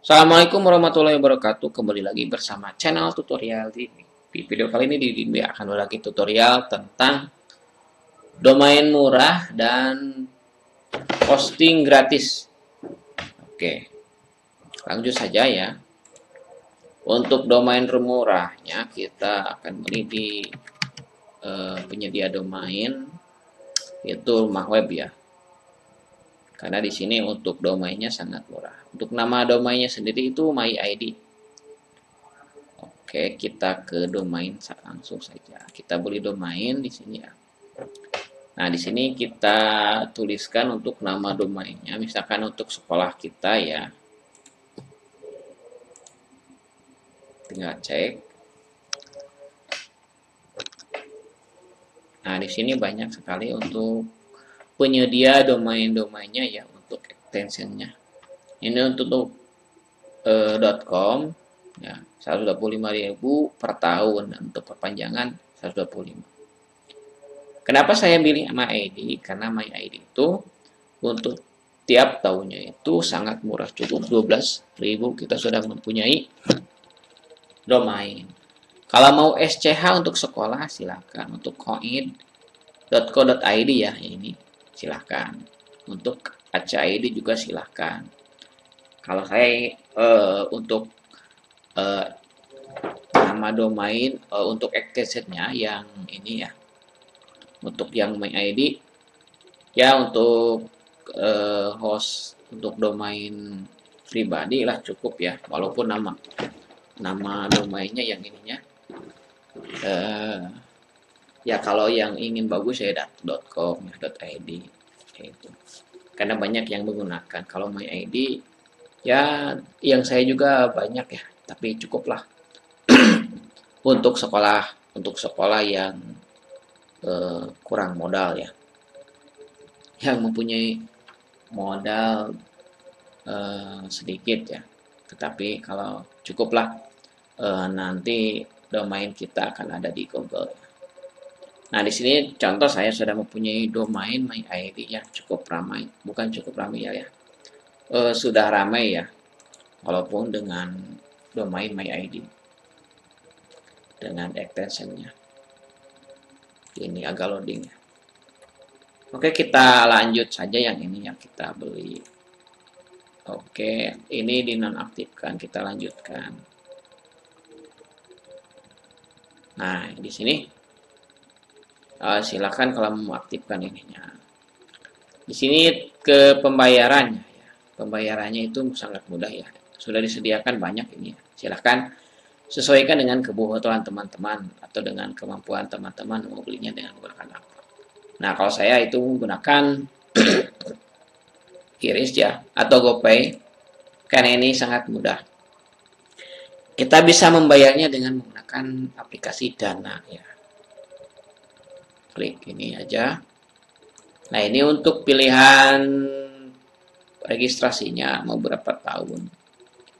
Assalamualaikum warahmatullahi wabarakatuh. Kembali lagi bersama channel tutorial Dimi. Di video kali ini Dimi akan berbagi tutorial tentang domain murah dan hosting gratis. Oke, lanjut saja ya. Untuk domain murahnya kita akan beli di penyedia domain, yaitu rumah web ya. Karena di sini untuk domainnya sangat murah. Untuk nama domainnya sendiri itu MyID. Oke, kita ke domain langsung saja. Kita beli domain di sini ya. Nah, di sini kita tuliskan untuk nama domainnya, misalkan untuk sekolah kita ya. Tinggal cek. Nah, di sini banyak sekali untuk penyedia domain-domainnya ya, untuk extensionnya. Ini untuk .com ya, 125.000 per tahun, dan untuk perpanjangan 125. Kenapa saya pilih MyID? Karena MyID itu untuk tiap tahunnya itu sangat murah, cukup 12.000 kita sudah mempunyai domain. Kalau mau SCH untuk sekolah silakan, untuk koin.co.id ya ini silakan. Untuk ACID juga silakan. Kalau saya untuk nama domain untuk extensionnya yang ini ya, untuk yang MyID ya, untuk host untuk domain pribadi lah cukup ya, walaupun nama domainnya yang ininya ya, kalau yang ingin bagus ya .com ya, .id itu, karena banyak yang menggunakan. Kalau MyID ya, yang saya juga banyak ya, tapi cukuplah untuk sekolah yang kurang modal ya, yang mempunyai modal sedikit ya. Tetapi kalau cukuplah, nanti domain kita akan ada di Google. Nah, di sini contoh saya sudah mempunyai domain MyID yang cukup ramai, bukan cukup ramai ya, sudah ramai ya, walaupun dengan domain MyID dengan extensionnya. Ini agak loading ya. Oke, kita lanjut saja yang ini yang kita beli. Oke, ini dinonaktifkan, kita lanjutkan. Nah, di sini silakan kalau mau aktifkan ininya. Di sini ke pembayarannya ya. Pembayarannya itu sangat mudah ya. Sudah disediakan banyak ini ya. Silakan sesuaikan dengan kebutuhan teman-teman atau dengan kemampuan teman-teman mau belinya dengan menggunakan apa. Nah, kalau saya itu menggunakan Kiris ya atau GoPay, karena ini sangat mudah. Kita bisa membayarnya dengan menggunakan aplikasi Dana ya. Klik ini aja. Nah, ini untuk pilihan registrasinya mau berapa tahun.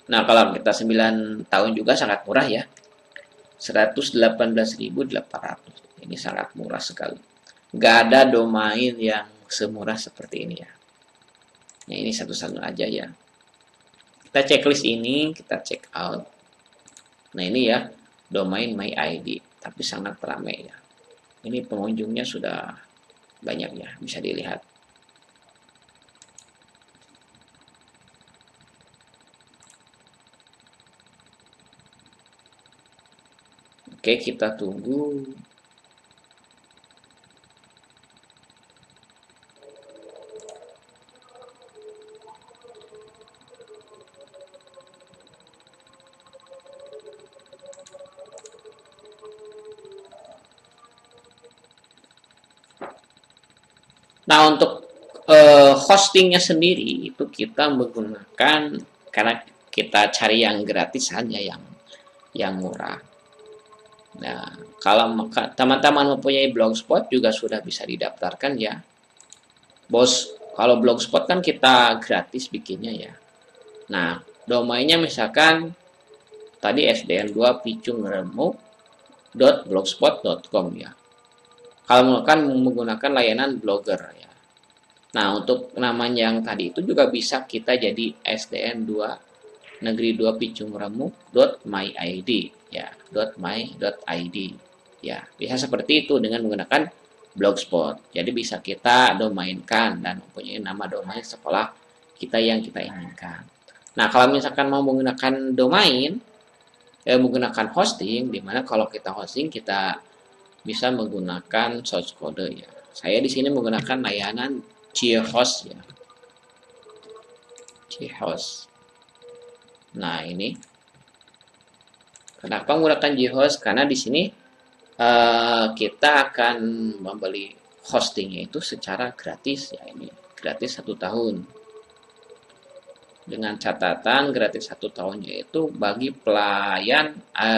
Nah, kalau kita 9 tahun juga sangat murah ya. 118.800. Ini sangat murah sekali. Nggak ada domain yang semurah seperti ini ya. Nah, ini satu-satu aja ya. Kita checklist ini, kita check out. Nah, ini ya, domain MyID, tapi sangat ramai ya. Ini pengunjungnya sudah banyak ya, bisa dilihat. Oke, kita tunggu. Nah, untuk hostingnya sendiri itu kita menggunakan, karena kita cari yang gratis saja, yang murah. Nah, kalau teman-teman mempunyai blogspot juga sudah bisa didaftarkan ya. Bos, kalau blogspot kan kita gratis bikinnya ya. Nah, domainnya misalkan tadi sdn2 picungremuk.blogspot.com ya. Kalau kan menggunakan layanan blogger ya. Nah, untuk namanya yang tadi itu juga bisa kita jadi sdn2 negeri 2 Picung Remuk.myid ya, .my.id ya. Bisa seperti itu dengan menggunakan Blogspot. Jadi bisa kita domainkan dan mempunyai nama domain sekolah kita yang kita inginkan. Nah, kalau misalkan mau menggunakan domain, menggunakan hosting, dimana kalau kita hosting kita bisa menggunakan source code ya. Saya di sini menggunakan layanan Ghost ya. Ghost. Nah, ini kenapa menggunakan Ghost? Karena di sini kita akan membeli hostingnya itu secara gratis ya, ini gratis 1 tahun. Dengan catatan gratis 1 tahunnya itu bagi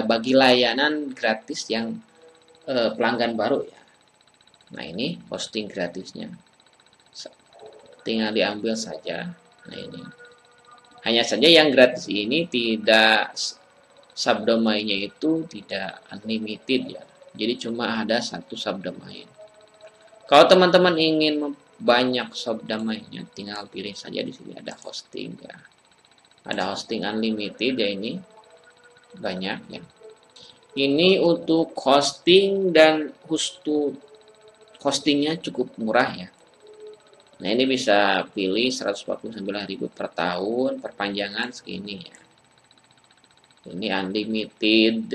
bagi layanan gratis yang pelanggan baru ya. Nah, ini hosting gratisnya. Tinggal diambil saja. Nah, ini. Hanya saja yang gratis ini tidak subdomainnya itu tidak unlimited ya. Jadi cuma ada 1 subdomain. Kalau teman-teman ingin banyak subdomainnya, tinggal pilih saja di sini ada hosting ya. Ada hosting unlimited ya, ini banyak ya. Ini untuk hosting dan hostingnya cukup murah ya. Nah, ini bisa pilih 149.000 per tahun, perpanjangan segini ya. Ini unlimited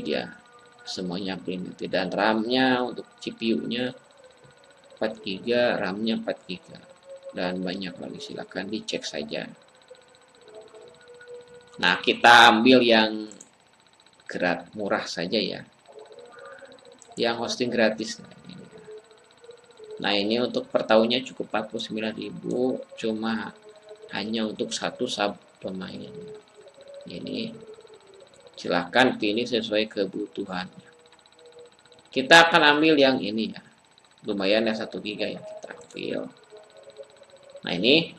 ya. Semuanya unlimited dan RAM-nya untuk CPU-nya 4 GB, RAM-nya 4 GB. Dan banyak lagi, silakan dicek saja. Nah, kita ambil yang murah saja ya. Yang hosting gratis. Nah, ini untuk per tahunnya cukup 49.000, cuma hanya untuk 1 subdomain. Ini silahkan pilih sesuai kebutuhannya. Kita akan ambil yang ini ya. Lumayan ya, 1 GB yang kita ambil. Nah, ini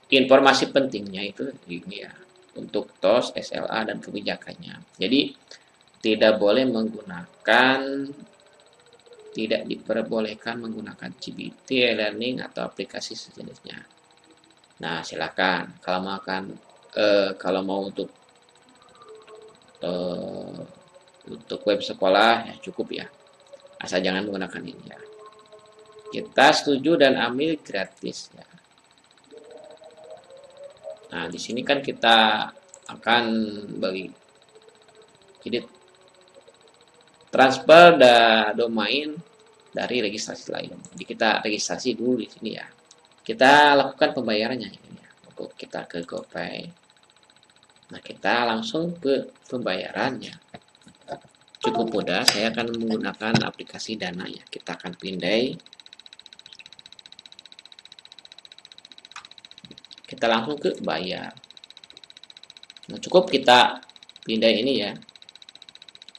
informasi pentingnya itu ini ya. Untuk TOS, SLA, dan kebijakannya. Jadi, tidak diperbolehkan menggunakan GPT, e-learning, atau aplikasi sejenisnya. Nah, silakan kalau mau untuk web sekolah ya cukup ya. Asal jangan menggunakan ini ya. Kita setuju dan ambil gratis ya. Nah, di sini kan kita akan bagi. Jadi transfer domain dari registrasi lain. Jadi kita registrasi dulu di sini ya. Kita lakukan pembayarannya ini ya. Untuk kita ke GoPay. Nah, kita langsung ke pembayarannya. Cukup mudah, saya akan menggunakan aplikasi Dana ya. Kita akan pindai. Kita langsung ke bayar. Nah, cukup kita pindai ini ya.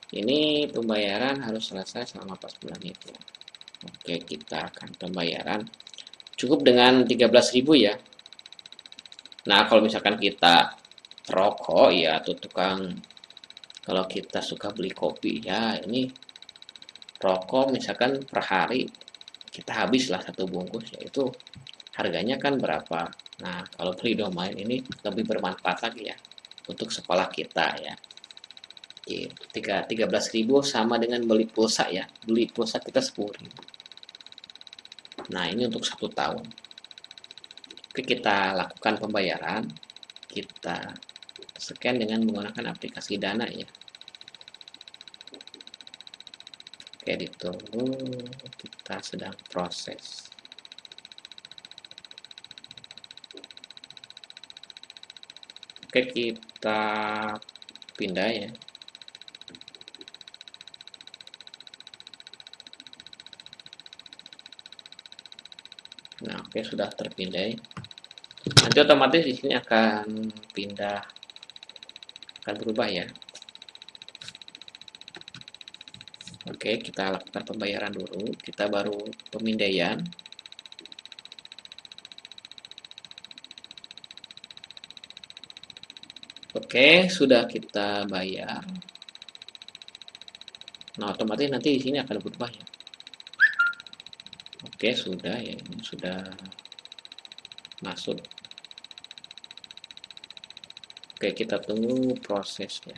Ini pembayaran harus selesai selama 14 menit ya. Oke, kita akan pembayaran. Cukup dengan 13.000 ya. Nah, kalau misalkan kita rokok ya, atau tukang, kalau kita suka beli kopi ya, ini rokok misalkan per hari kita habislah 1 bungkus, yaitu harganya kan berapa. Nah, kalau beli domain ini lebih bermanfaat lagi ya untuk sekolah kita ya. 13.000 sama dengan beli pulsa ya. Beli pulsa kita 10.000. Nah, ini untuk 1 tahun. Oke, kita lakukan pembayaran. Kita scan dengan menggunakan aplikasi Dana ya. Oke, ditunggu. Kita sedang proses. Oke, kita pindah ya. Nah, oke, sudah terpindai. Nanti otomatis di sini akan berubah ya. Oke, kita lakukan pembayaran dulu. Kita baru pemindaian. Oke, sudah kita bayar. Nah, otomatis nanti di sini akan berubah ya. Oke, sudah ya, ini sudah masuk. Oke, kita tunggu prosesnya.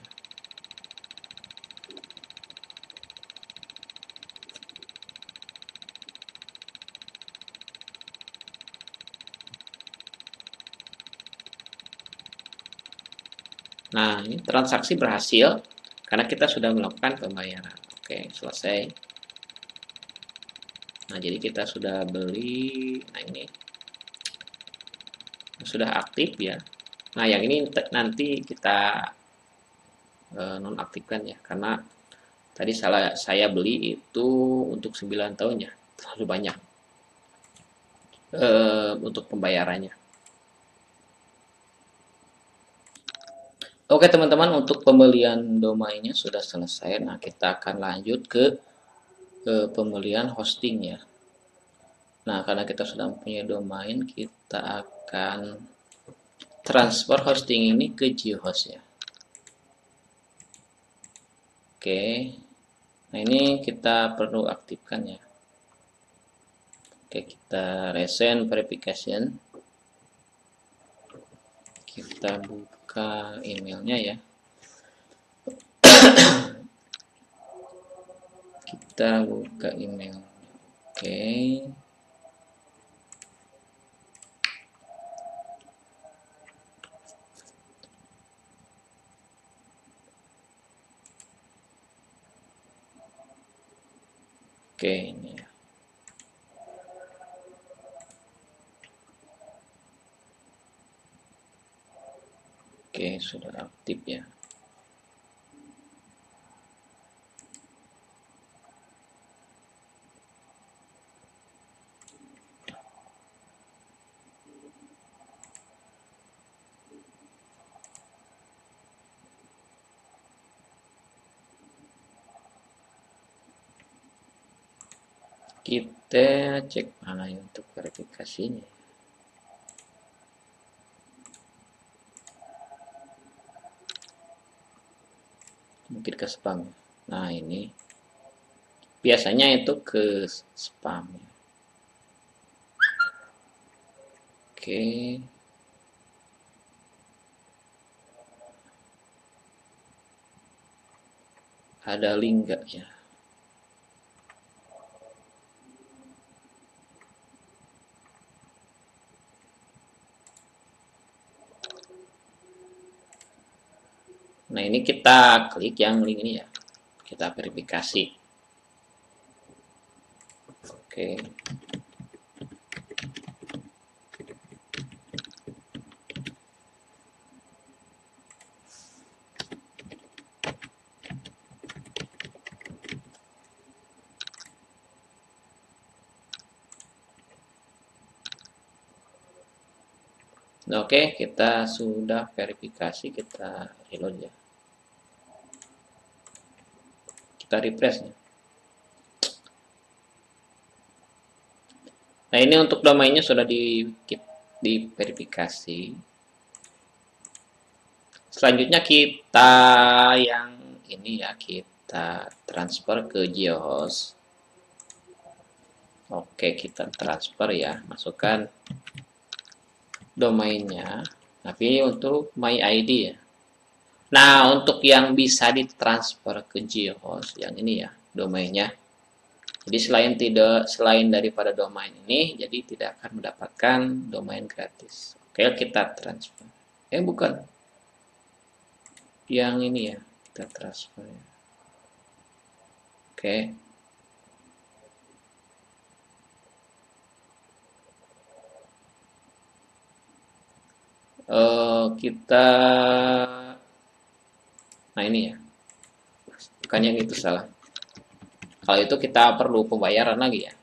Nah, ini transaksi berhasil karena kita sudah melakukan pembayaran. Oke, selesai. Nah, jadi kita sudah beli. Nah, ini sudah aktif ya. Nah, yang ini nanti kita nonaktifkan ya, karena tadi saya beli itu untuk 9 tahun ya, terlalu banyak untuk pembayarannya. Oke teman-teman, untuk pembelian domainnya sudah selesai. Nah, kita akan lanjut ke pembelian hostingnya. Nah, karena kita sudah mempunyai domain, kita akan transfer hosting ini ke GeoHost ya. Oke. Nah, ini kita perlu aktifkan ya. Oke, kita recent verification. Kita buka emailnya ya. Kita buka email. Oke. Oke, ini ya. Oke, sudah aktif ya. Kita cek mana yang untuk verifikasinya. Mungkin ke spam. Nah, ini biasanya itu ke spam. Oke. Ada link nggak ya? Nah, ini kita klik yang link ini ya. Kita verifikasi. Oke. Nah, oke, kita sudah verifikasi, kita reload ya. Kita refresh ya. Nah, ini untuk domainnya sudah diverifikasi. Selanjutnya kita yang ini ya, kita transfer ke GeoHost. Oke, kita transfer ya, masukkan domainnya. Tapi untuk my ID ya. Nah, untuk yang bisa ditransfer ke GeoHost yang ini ya, domainnya. Jadi selain daripada domain ini, jadi tidak akan mendapatkan domain gratis. Oke, kita transfer. Bukan. Yang ini ya, kita transfer ya. Oke. Kita nah ini ya. Bukan yang itu salah. Kalau itu kita perlu pembayaran lagi ya.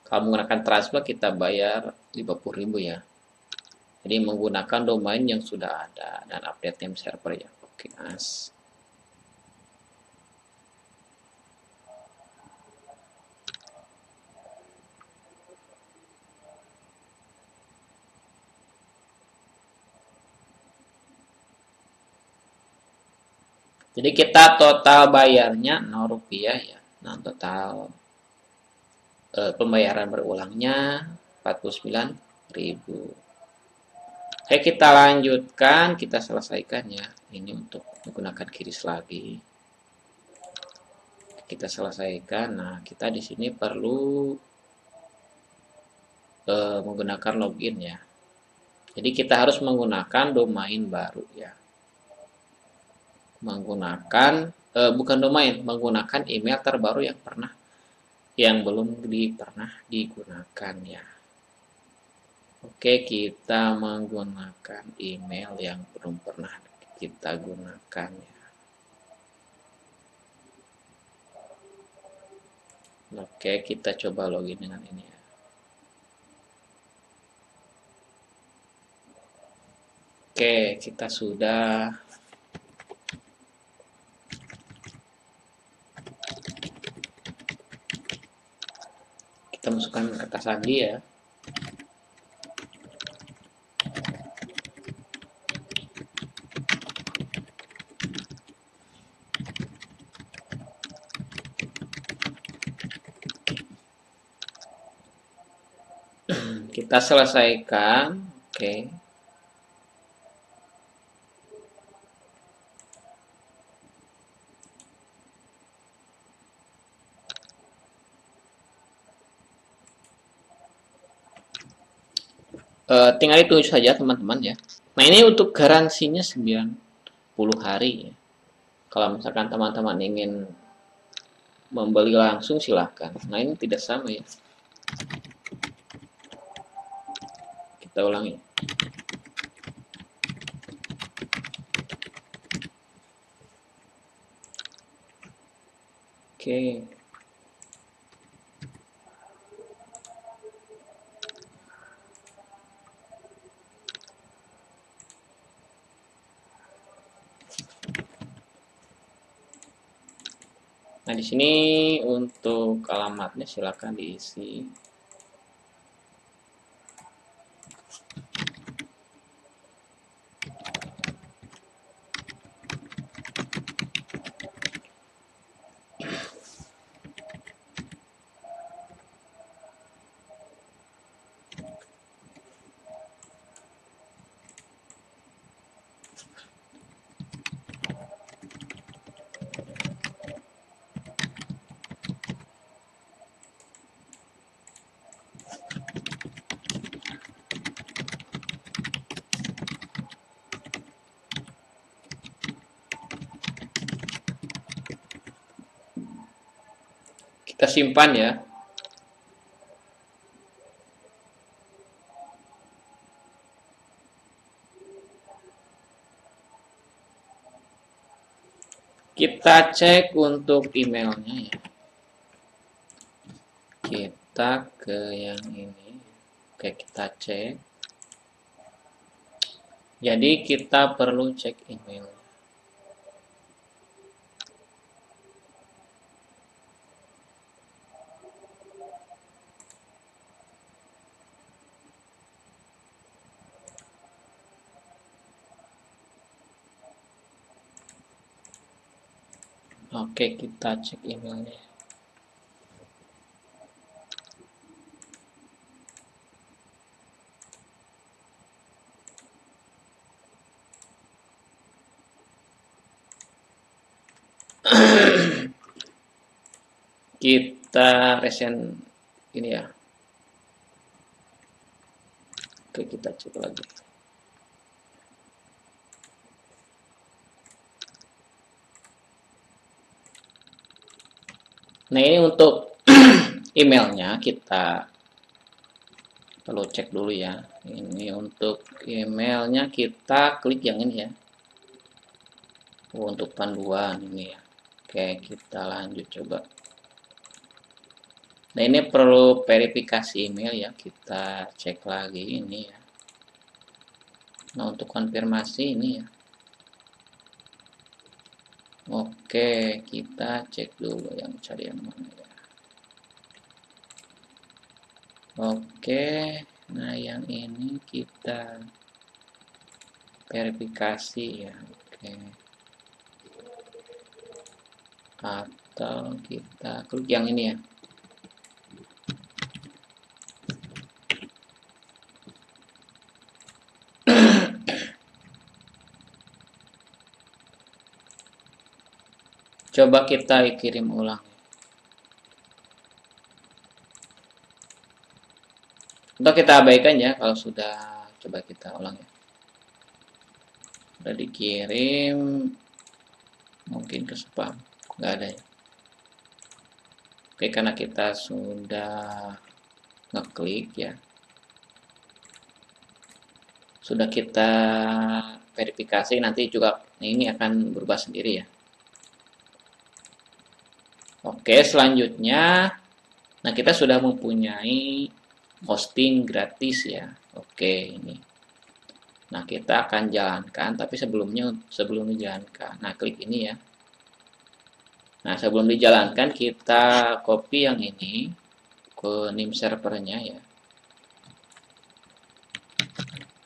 Kalau menggunakan transfer kita bayar 50.000 ya. Jadi menggunakan domain yang sudah ada dan update name server ya. Oke, as. Jadi kita total bayarnya 0 rupiah ya. Nah, total pembayaran berulangnya 49.000. Oke, kita lanjutkan, kita selesaikan ya. Ini untuk menggunakan kiris lagi. Kita selesaikan. Nah, kita di sini perlu menggunakan login ya. Jadi kita harus menggunakan domain baru ya. Menggunakan bukan domain, menggunakan email terbaru yang belum pernah digunakan ya. Oke, kita menggunakan email yang belum pernah kita gunakan ya. Oke, kita coba login dengan ini ya. Oke, kita sudah. Kita masukkan kata sandi ya. Kita selesaikan. Oke. Tinggal itu saja teman-teman ya. Nah, ini untuk garansinya 90 hari ya. Kalau misalkan teman-teman ingin membeli langsung silahkan. Nah, ini tidak sama ya. Kita ulangi. Oke. Nah, di sini untuk alamatnya silakan diisi. Kita simpan ya. Kita cek untuk emailnya ya. Kita ke yang ini. Oke, kita cek. Jadi kita perlu cek email. Oke, kita cek emailnya. Kita resend ini ya. Oke, kita cek lagi. Nah, ini untuk emailnya kita perlu cek dulu ya. Ini untuk emailnya kita klik yang ini ya. Untuk panduan ini ya. Oke, kita lanjut coba. Nah, ini perlu verifikasi email ya. Kita cek lagi ini ya. Nah, untuk konfirmasi ini ya. Oke, kita cek dulu yang cari yang mana ya. Oke, nah yang ini kita verifikasi ya. Oke. Atau kita klik yang ini ya. Coba kita kirim ulang. Untuk kita abaikan ya kalau sudah, coba kita ulang ya. Sudah dikirim, mungkin ke spam, nggak ada ya. Oke, karena kita sudah ngeklik ya, sudah kita verifikasi, nanti juga ini akan berubah sendiri ya. Oke, selanjutnya, nah kita sudah mempunyai hosting gratis ya. Oke, ini. Nah, kita akan jalankan, tapi sebelum dijalankan, nah klik ini ya. Nah, sebelum dijalankan kita copy yang ini ke name servernya ya.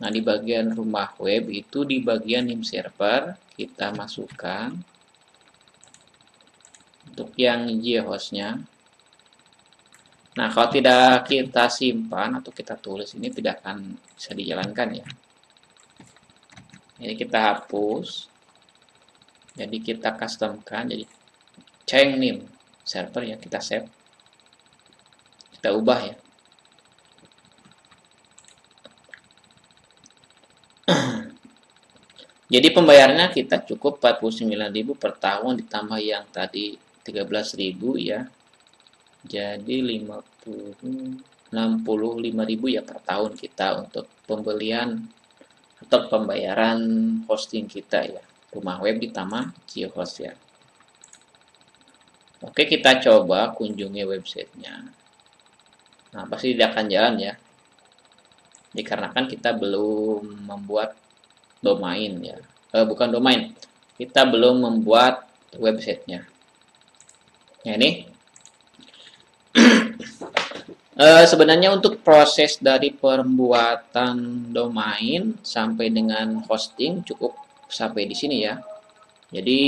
Nah, di bagian rumah web itu di bagian name server kita masukkan untuk yang J-hostnya. Nah, kalau tidak kita simpan atau kita tulis, ini tidak akan bisa dijalankan ya. Jadi kita hapus. Jadi kita customkan, jadi change name server ya, kita save. Kita ubah ya. Jadi pembayarannya kita cukup 49.000 per tahun ditambah yang tadi 13.000 ya. Jadi 65.000 ya per tahun kita untuk pembelian atau pembayaran hosting kita ya. Rumah web ditambah GeoHost ya. Oke, kita coba kunjungi websitenya. Nah, pasti tidak akan jalan ya. Dikarenakan kita belum membuat domain ya. Bukan domain. Kita belum membuat websitenya. Ya, ini. Sebenarnya untuk proses dari pembuatan domain sampai dengan hosting cukup sampai di sini ya. Jadi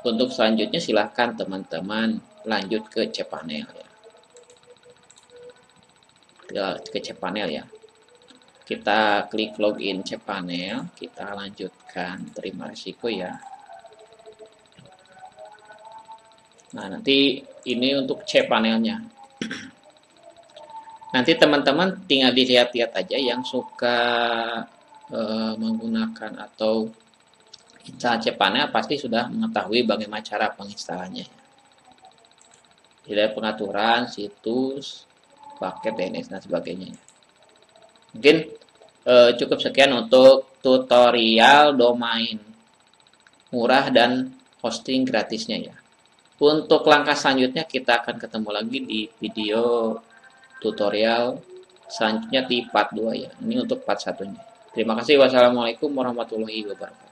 untuk selanjutnya silahkan teman-teman lanjut ke cPanel ya. Ke cPanel ya. Kita klik login cPanel, kita lanjutkan terima risiko ya. Nah, nanti ini untuk cPanelnya. Nanti teman-teman tinggal dilihat-lihat aja yang suka menggunakan atau install cPanel pasti sudah mengetahui bagaimana cara penginstalannya. Tidak pengaturan situs, paket DNS dan sebagainya. Mungkin cukup sekian untuk tutorial domain murah dan hosting gratisnya ya. Untuk langkah selanjutnya kita akan ketemu lagi di video tutorial selanjutnya di part 2 ya. Ini untuk part 1-nya. Terima kasih. Wassalamualaikum warahmatullahi wabarakatuh.